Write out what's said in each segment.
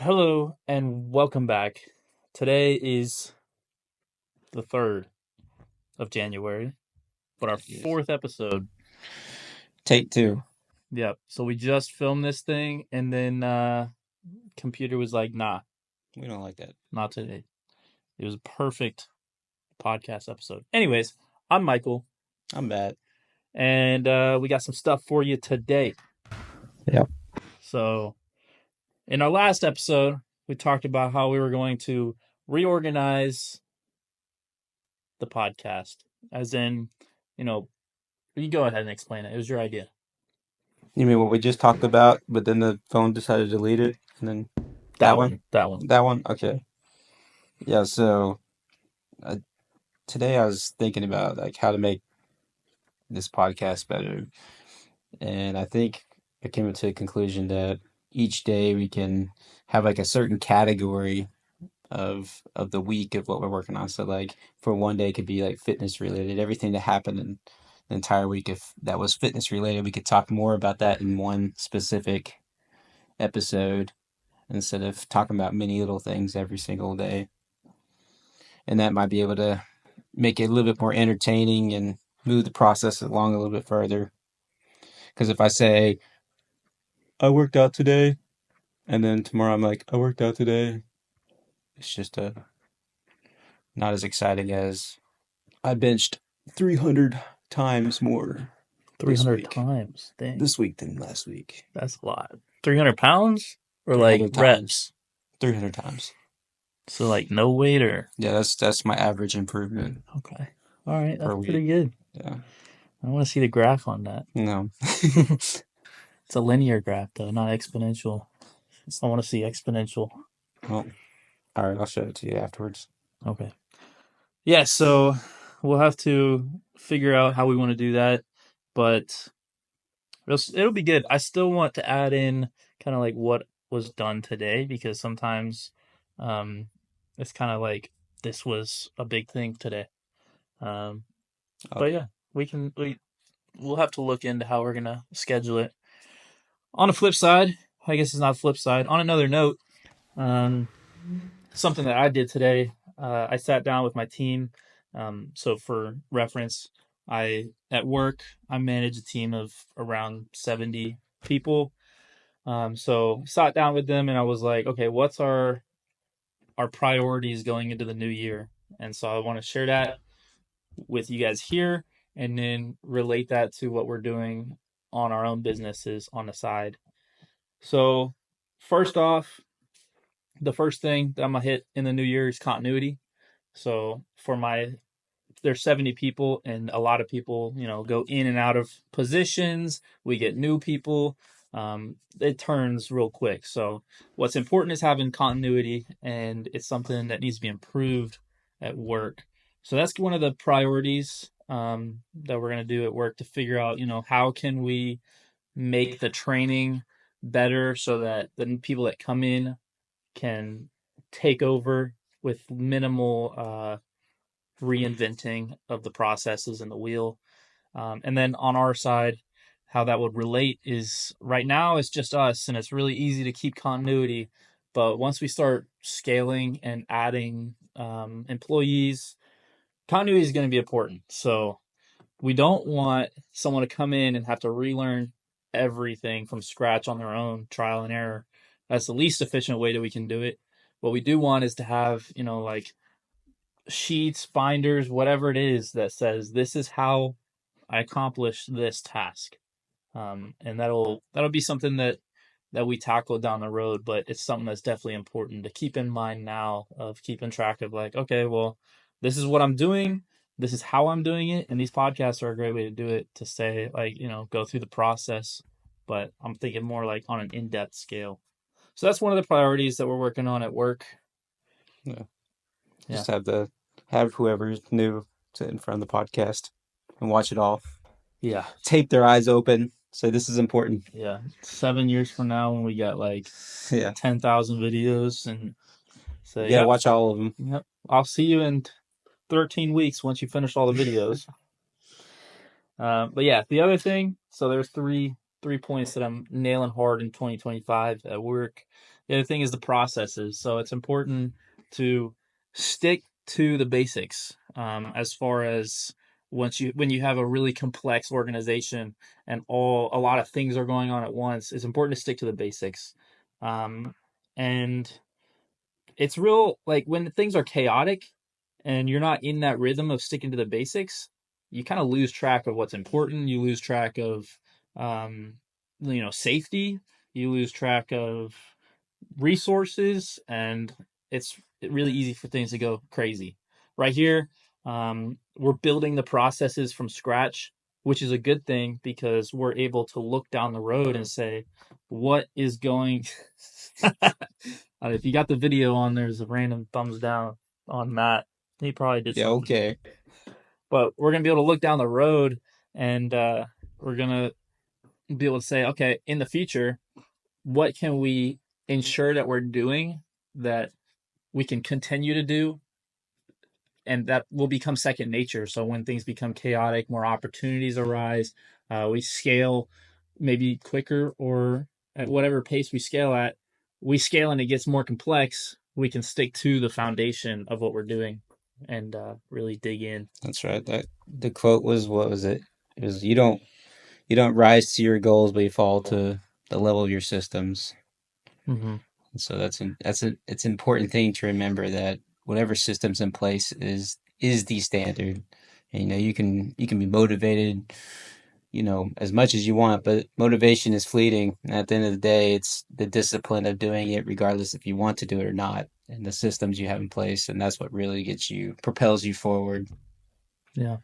Hello and welcome back. Today is the 3rd of January, but our Yes. fourth episode. Take two. Yep. So we just filmed this thing and then computer was like, nah, We don't like that. not today. It was a perfect podcast episode. Anyways, I'm Michael I'm bad. and we got some stuff for you today. Yep. So in our last episode, we talked about how we were going to reorganize the podcast, as in, you know, you go ahead and explain it. It was your idea. You mean what we just talked about, but then the phone decided to delete it, and then that That one? one. That one. That one? Okay. Yeah, so uh, today I was thinking about like how to make this podcast better, and I think I came to a conclusion that each day we can have like a certain category of the week of what we're working on. So like for one day it could be like fitness related, everything that happened in the entire week. If that was fitness related, we could talk more about that in one specific episode instead of talking about many little things every single day. And that might be able to make it a little bit more entertaining and move the process along a little bit further. Because if I say I worked out today, and then tomorrow I'm like I worked out today, it's just not as exciting as I benched 300 times more this 300 week. times. Dang. This week than last week. That's a lot. 300 pounds? Or like 300 reps? times. 300 times. So like no weight or. Yeah, that's my average improvement Okay. All right. per That's pretty week. good. Yeah. I want to see the graph on that. No. It's a linear graph, though, not exponential. I want to see exponential. Well, all right, I'll show it to you afterwards. Okay. Yeah, so we'll have to figure out how we want to do that. But it'll be good. I still want to add in kind of like what was done today because sometimes um, it's kind of like this was a big thing today. Um, but Okay. yeah, we'll have to look into how we're gonna schedule it. On the flip side, I guess it's not flip side. On another note, um, something that I did today, I sat down with my team. So for reference, I at work I manage a team of around 70 people. So sat down with them and I was like, okay, what's our priorities going into the new year? And so I want to share that with you guys here and then relate that to what we're doing on our own businesses on the side. So first off, the first thing that I'm gonna hit in the new year is continuity. So there's 70 people and a lot of people, go in and out of positions. We get new people. It turns real quick. So what's important is having continuity, and it's something that needs to be improved at work. So that's one of the priorities that we're going to do at work to figure out, how can we make the training better so that the people that come in can take over with minimal reinventing of the processes and the wheel. And then on our side, how that would relate is right now it's just us and it's really easy to keep continuity. But once we start scaling and adding employees, continuity is going to be important. So we don't want someone to come in and have to relearn everything from scratch on their own, trial and error. That's the least efficient way that we can do it. What we do want is to have, like sheets, binders, whatever it is that says this is how I accomplish this task. And that'll be something that we tackle down the road, but it's something that's definitely important to keep in mind now of keeping track of like, okay, well, this is what I'm doing, this is how I'm doing it, and these podcasts are a great way to do it to say like, go through the process, but I'm thinking more like on an in-depth scale. So that's one of the priorities that we're working on at work. Yeah. Yeah. Just have whoever's new sit in front of the podcast and watch it all. Yeah. Tape their eyes open. Say this is important. Yeah. 7 years from now when we got like Yeah. 10,000 videos and say, You gotta yep, watch all of them. yep, I'll see you in 13 weeks once you finish all the videos. But yeah, the other thing, so there's three 3 points that I'm nailing hard in 2025 at work. The other thing is the processes. So it's important to stick to the basics, as far as when you have a really complex organization and a lot of things are going on at once, it's important to stick to the basics. And it's real, like when things are chaotic and you're not in that rhythm of sticking to the basics, you kind of lose track of what's important. You lose track of, um, safety. You lose track of resources, and it's really easy for things to go crazy. Right here, we're building the processes from scratch, which is a good thing because we're able to look down the road and say, what is going. If you got the video on, there's a random thumbs down on Matt. He probably did Yeah, something. okay. But we're gonna be able to look down the road, and we're gonna be able to say, okay, in the future, what can we ensure that we're doing that we can continue to do, and that will become second nature. So when things become chaotic, more opportunities arise. We scale maybe quicker, or at whatever pace we scale at. We scale and it gets more complex. We can stick to the foundation of what we're doing and really dig in. That's right. That the quote was, what was it? It was, you don't rise to your goals, but you fall to the level of your systems. Mm-hmm. And so it's an important thing to remember that whatever system's in place is the standard. And you can be motivated, as much as you want, but motivation is fleeting. And at the end of the day, it's the discipline of doing it, regardless if you want to do it or not, and the systems you have in place, and that's what really propels you forward. Yeah,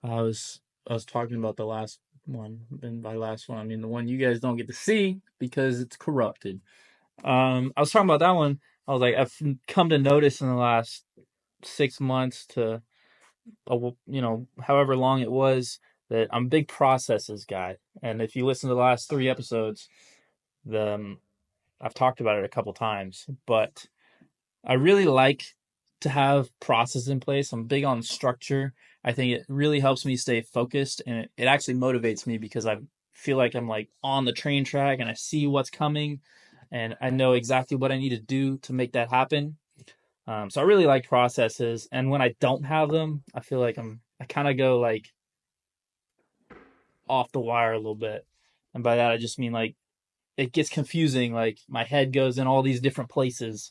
I was talking about the last one, and by last one I mean the one you guys don't get to see because it's corrupted. I was talking about that one. I was like, I've come to notice in the last 6 months to, however long it was, that I'm a big processes guy. And if you listen to the last 3 episodes, the I've talked about it a couple times, but I really like to have process in place. I'm big on structure. I think it really helps me stay focused, and it actually motivates me because I feel like I'm like on the train track and I see what's coming and I know exactly what I need to do to make that happen. So I really like processes, and when I don't have them, I feel like I kind of go like off the wire a little bit, and by that I just mean like it gets confusing. Like my head goes in all these different places,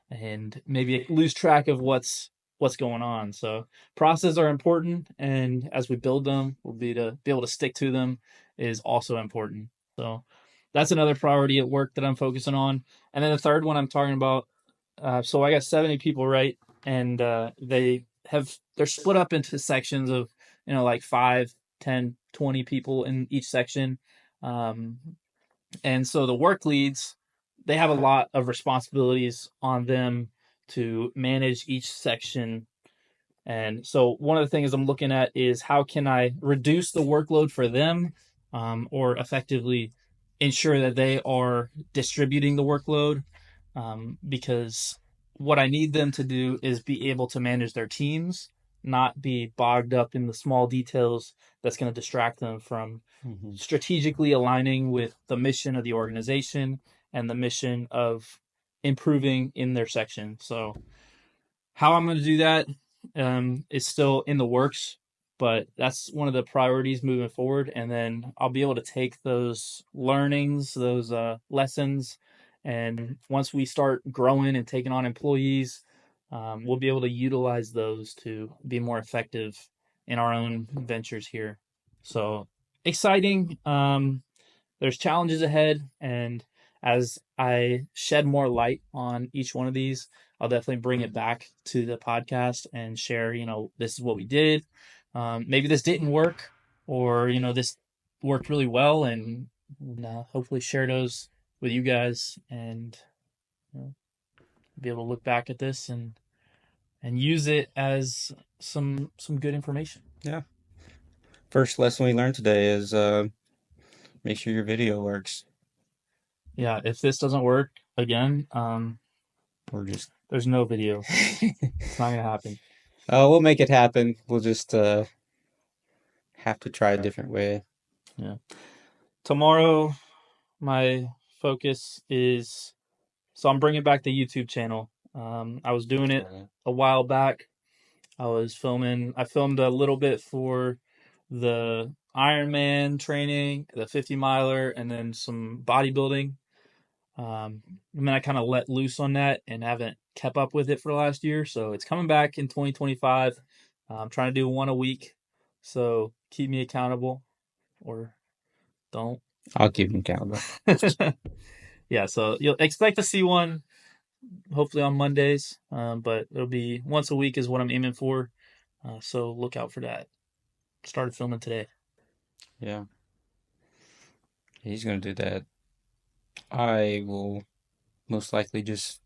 and maybe I lose track of what's going on. So processes are important, and as we build them, we'll be able to stick to them is also important. So that's another priority at work that I'm focusing on. And then the third one I'm talking about. So I got 70 people, right? And they're split up into sections of, like 5, 10, 20 people in each section. Um, and so the work leads, they have a lot of responsibilities on them to manage each section. And so one of the things I'm looking at is how can I reduce the workload for them, or effectively ensure that they are distributing the workload, because what I need them to do is be able to manage their teams, not be bogged up in the small details that's going to distract them from Hmm. strategically aligning with the mission of the organization and the mission of improving in their section. So how I'm going to do that, is still in the works, but that's one of the priorities moving forward. And then I'll be able to take those learnings, those lessons, and once we start growing and taking on employees, we'll be able to utilize those to be more effective in our own ventures here. So exciting. There's challenges ahead, and as I shed more light on each one of these, I'll definitely bring it back to the podcast and share, this is what we did. Maybe this didn't work, or this worked really well, and hopefully share those with you guys, and you know, be able to look back at this and use it as some good information. Yeah. First lesson we learned today is make sure your video works. Yeah, if this doesn't work again, Or just there's no video. It's not gonna happen. we'll make it happen. We'll just have to try a different way. Yeah. Tomorrow, my focus is so I'm bringing back the YouTube channel. I was doing it Okay. a while back. I filmed a little bit for the Ironman training, the 50 miler, and then some bodybuilding. And then I kind of let loose on that and haven't kept up with it for the last year. So it's coming back in 2025. I'm trying to do one a week. So keep me accountable or don't. I'll keep him accountable. Yeah, so you'll expect to see one hopefully on Mondays, but it'll be once a week is what I'm aiming for. So look out for that. Started filming today. Yeah, he's gonna do that. I will most likely just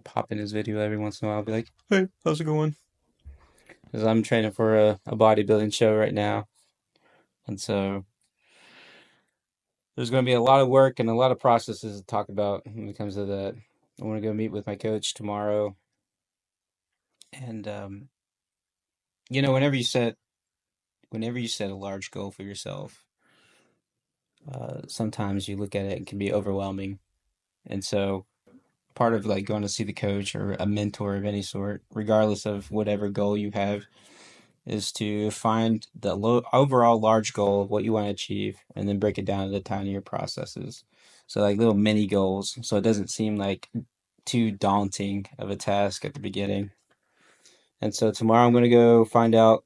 pop in his video every once in a while. I'll be like, "Hey, how's it going?" Because I'm training for a bodybuilding show right now, and so there's going to be a lot of work and a lot of processes to talk about when it comes to that. I want to go meet with my coach tomorrow, and whenever you set a large goal for yourself, sometimes you look at it and it can be overwhelming, and so part of like going to see the coach or a mentor of any sort, regardless of whatever goal you have, is to find the overall large goal of what you want to achieve and then break it down into tinier processes. So like little mini goals. So it doesn't seem like too daunting of a task at the beginning. And so tomorrow I'm going to go find out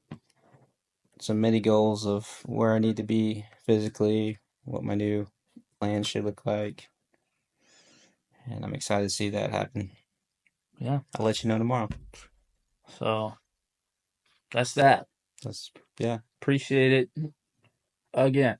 some mini goals of where I need to be physically, what my new plan should look like. And I'm excited to see that happen. Yeah. I'll let you know tomorrow. So that's that. That's, yeah. Appreciate it again.